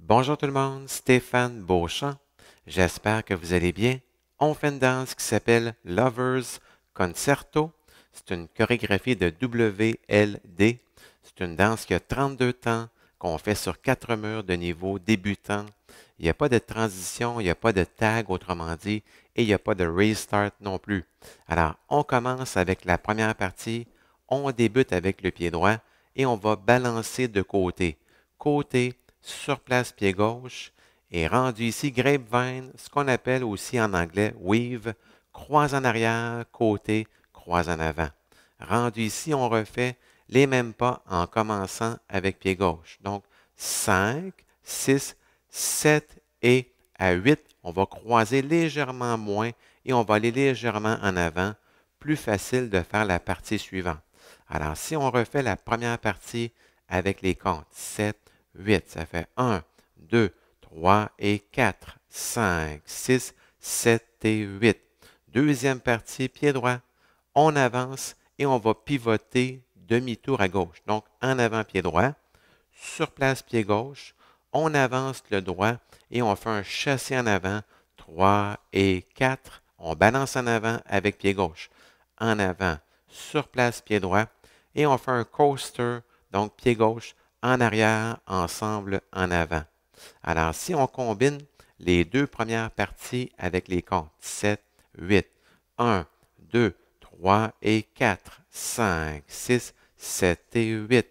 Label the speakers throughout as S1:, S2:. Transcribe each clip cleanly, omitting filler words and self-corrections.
S1: Bonjour tout le monde, Stéphane Beauchamp. J'espère que vous allez bien. On fait une danse qui s'appelle Lovers Concerto. C'est une chorégraphie de WLD. C'est une danse qui a 32 temps, qu'on fait sur 4 murs de niveau débutant. Il n'y a pas de transition, il n'y a pas de tag, autrement dit, et il n'y a pas de restart non plus. Alors, on commence avec la première partie. On débute avec le pied droit et on va balancer de côté. Côté, sur place pied gauche, et rendu ici grapevine, ce qu'on appelle aussi en anglais weave, croise en arrière, côté, croise en avant. Rendu ici, on refait les mêmes pas en commençant avec pied gauche. Donc 5, 6, 7 et à 8, on va croiser légèrement moins et on va aller légèrement en avant. Plus facile de faire la partie suivante. Alors, si on refait la première partie avec les comptes, 7, 8, ça fait 1, 2, 3 et 4, 5, 6, 7 et 8. Deuxième partie, pied droit. On avance et on va pivoter demi-tour à gauche. Donc, en avant, pied droit. Sur place, pied gauche. On avance le droit et on fait un chassé en avant. 3 et 4. On balance en avant avec pied gauche. En avant, sur place, pied droit. Et on fait un coaster, donc pied gauche, en arrière, ensemble, en avant. Alors, si on combine les deux premières parties avec les comptes, 7, 8, 1, 2, 3 et 4, 5, 6, 7 et 8,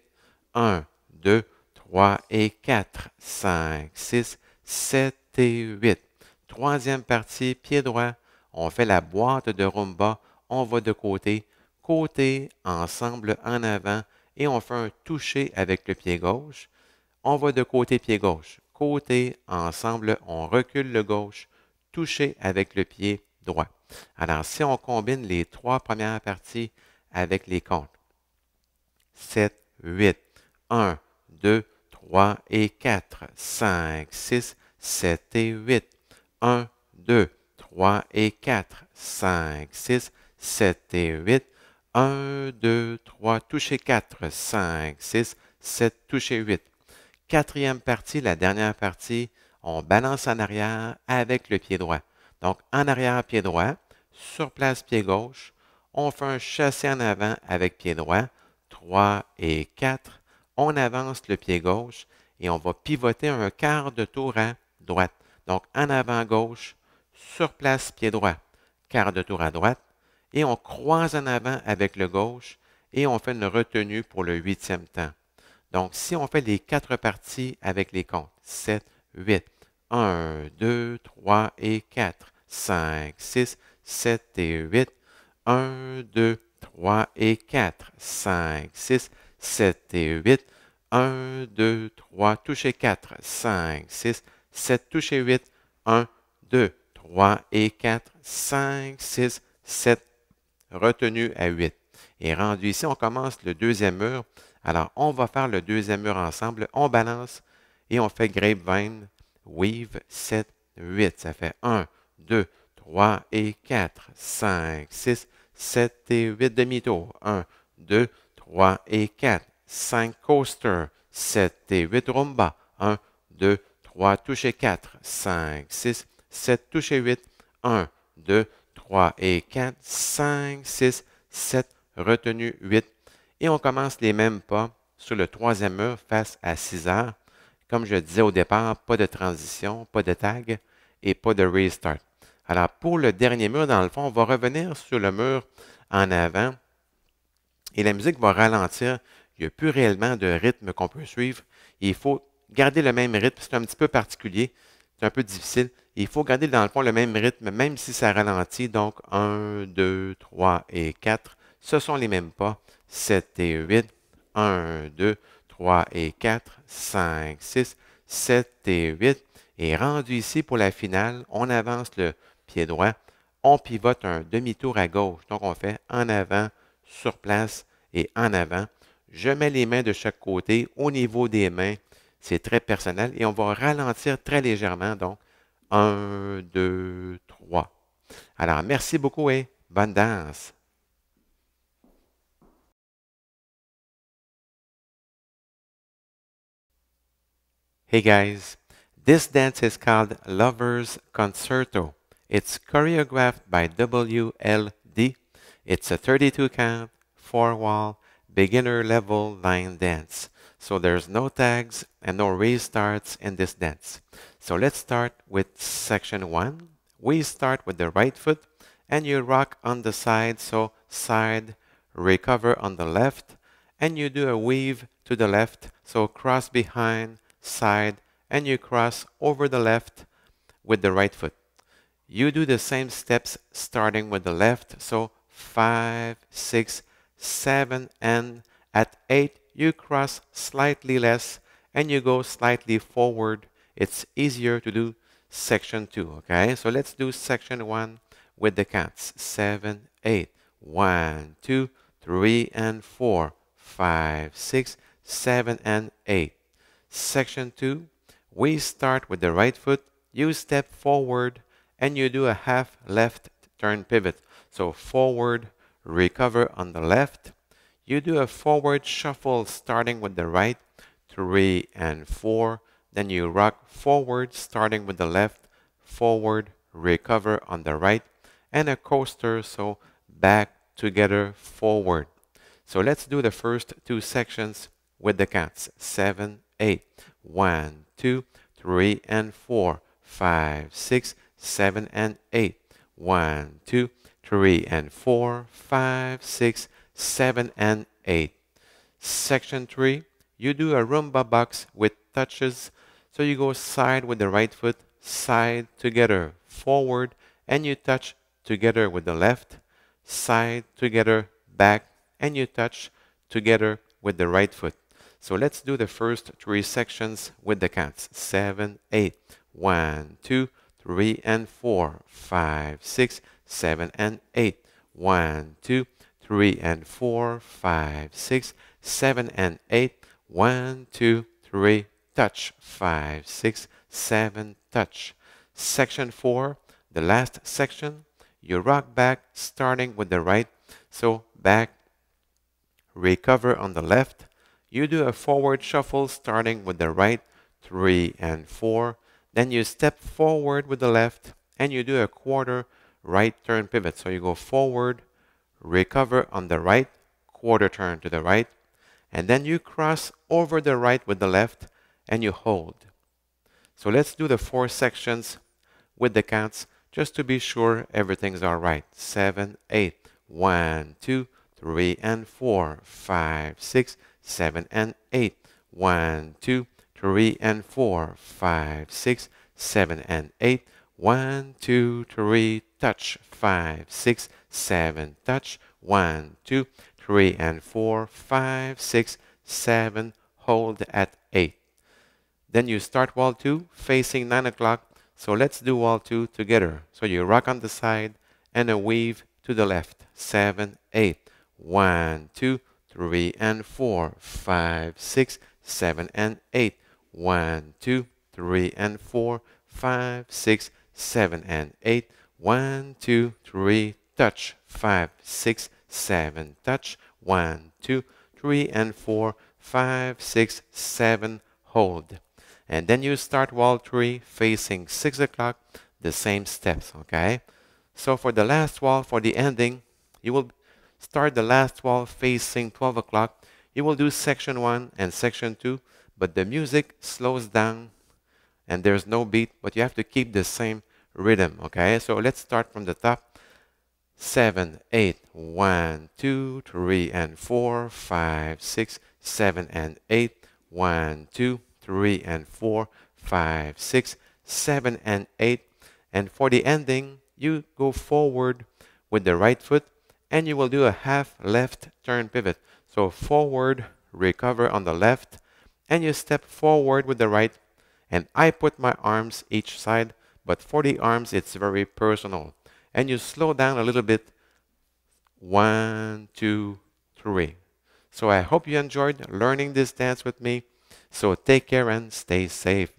S1: 1, 2, 3 et 4, 5, 6, 7 et 8. Troisième partie, pied droit, on fait la boîte de rumba, on va de côté, côté, ensemble, en avant, et on fait un toucher avec le pied gauche. On va de côté pied gauche. Côté, ensemble, on recule le gauche, touché avec le pied droit. Alors, si on combine les trois premières parties avec les comptes, 7, 8, 1, 2, 3 et 4, 5, 6, 7 et 8, 1, 2, 3 et 4, 5, 6, 7 et 8, 1, 2, 3, touché 4, 5, 6, 7, touché 8. Quatrième partie, la dernière partie, on balance en arrière avec le pied droit. Donc, en arrière, pied droit, sur place, pied gauche. On fait un chassé en avant avec pied droit, 3 et 4. On avance le pied gauche et on va pivoter un quart de tour à droite. Donc, en avant gauche, sur place, pied droit, quart de tour à droite. Et on croise en avant avec le gauche et on fait une retenue pour le huitième temps. Donc, si on fait les quatre parties avec les comptes, 7, 8, 1, 2, 3 et 4, 5, 6, 7 et 8, 1, 2, 3 et 4, 5, 6, 7 et 8, 1, 2, 3, touché 4, 5, 6, 7, touché 8, 1, 2, 3 et 4, 5, 6, 7, retenu à 8. Et rendu ici, on commence le deuxième mur. Alors, on va faire le deuxième mur ensemble. On balance et on fait grapevine, weave, 7, 8. Ça fait 1, 2, 3 et 4, 5, 6, 7 et 8 demi-tours. 1, 2, 3 et 4, 5 coaster, 7 et 8 rumba. 1, 2, 3, touché 4, 5, 6, 7, touché 8, 1, 2, 3 et 4, 5, 6, 7, retenu 8. Et on commence les mêmes pas sur le troisième mur face à 6 heures. Comme je disais au départ, pas de transition, pas de tag et pas de restart. Alors, pour le dernier mur, dans le fond, on va revenir sur le mur en avant et la musique va ralentir. Il n'y a plus réellement de rythme qu'on peut suivre. Il faut garder le même rythme. C'est un petit peu particulier. C'est un peu difficile. Il faut garder dans le fond le même rythme, même si ça ralentit. Donc, 1, 2, 3 et 4. Ce sont les mêmes pas. 7 et 8. 1, 2, 3 et 4. 5, 6, 7 et 8. Et rendu ici pour la finale, on avance le pied droit. On pivote un demi-tour à gauche. Donc, on fait en avant, sur place et en avant. Je mets les mains de chaque côté. Au niveau des mains, c'est très personnel et on va ralentir très légèrement. Donc, 1, 2, 3. Alors, merci beaucoup et bonne danse. Hey guys, This dance is called Lover's Concerto. It's choreographed by WLD. It's a 32 count, 4-wall, beginner level line dance. So there's no tags and no restarts in this dance. So let's start with section 1. We start with the right foot and you rock on the side, so side, recover on the left, and you do a weave to the left, so cross behind, side, and you cross over the left with the right foot. You do the same steps starting with the left, so 5, 6, 7, and at 8 you cross slightly less and you go slightly forward. It's easier to do section 2, okay? So let's do section 1 with the counts. 7, 8. 1, 2, 3, and 4, 5, 6, 7, and 8. Section 2, we start with the right foot, you step forward, and you do a half left turn pivot. So forward, recover on the left. You do a forward shuffle starting with the right, 3 and 4. Then you rock forward starting with the left, forward, recover on the right, and a coaster, so back, together, forward. So let's do the first 2 sections with the counts. 7, 8. 1, 2, 3, and 4, 5, 6, 7, and 8. 1, 2, 3, and 4, 5, 6, 7, and 8. Section 3, you do a rumba box with touches. So you go side with the right foot, side, together, forward, and you touch together with the left, side, together, back, and you touch together with the right foot. So let's do the first 3 sections with the counts. 7, 8. 1, 2, 3, and 4, 5, 6, 7, and 8. 1, 2, 3, and 4, 5, 6, 7, and 8. 1, 2, 3, touch. 5, 6, 7, touch. Section 4, the last section, you rock back starting with the right. So back, recover on the left. You do a forward shuffle starting with the right, 3 and 4. Then you step forward with the left and you do a quarter right turn pivot. So you go forward, recover on the right, quarter turn to the right, and then you cross over the right with the left and you hold. So let's do the 4 sections with the counts just to be sure everything's all right. 7, 8. 1, 2, 3, and 4, 5, 6, 7, and 8. 1, 2, 3, and 4, 5, 6, 7, and 8. 1, 2, 3, touch. 5, 6, 7, touch. 1, 2, 3, and 4, 5, 6, 7, hold at 8. Then you start wall 2 facing 9 o'clock. So let's do wall 2 together. So you rock on the side and a weave to the left. 7, 8. 1, 2, 3, and 4, 5, 6, 7, and 8. 1, 2, 3, and 4, 5, 6, 7, and 8. 1, 2, 3, touch. 5, 6, 7, touch. 1, 2, 3, and 4, 5, 6, 7, hold. And then you start wall 3 facing 6 o'clock, the same steps, okay? So for the last wall, for the ending, you will start the last wall facing 12 o'clock. You will do section 1 and section 2, but the music slows down and there's no beat, but you have to keep the same rhythm, okay? So let's start from the top. 7, 8, 1, 2, 3, and 4, 5, 6, 7, and 8. 1, 2, 3, and 4, 5, 6, 7, and 8. And for the ending, you go forward with the right foot and you will do a half left turn pivot. So forward, recover on the left, and you step forward with the right. And I put my arms each side, but for the arms, it's very personal. And you slow down a little bit. 1, 2, 3. So I hope you enjoyed learning this dance with me. So take care and stay safe.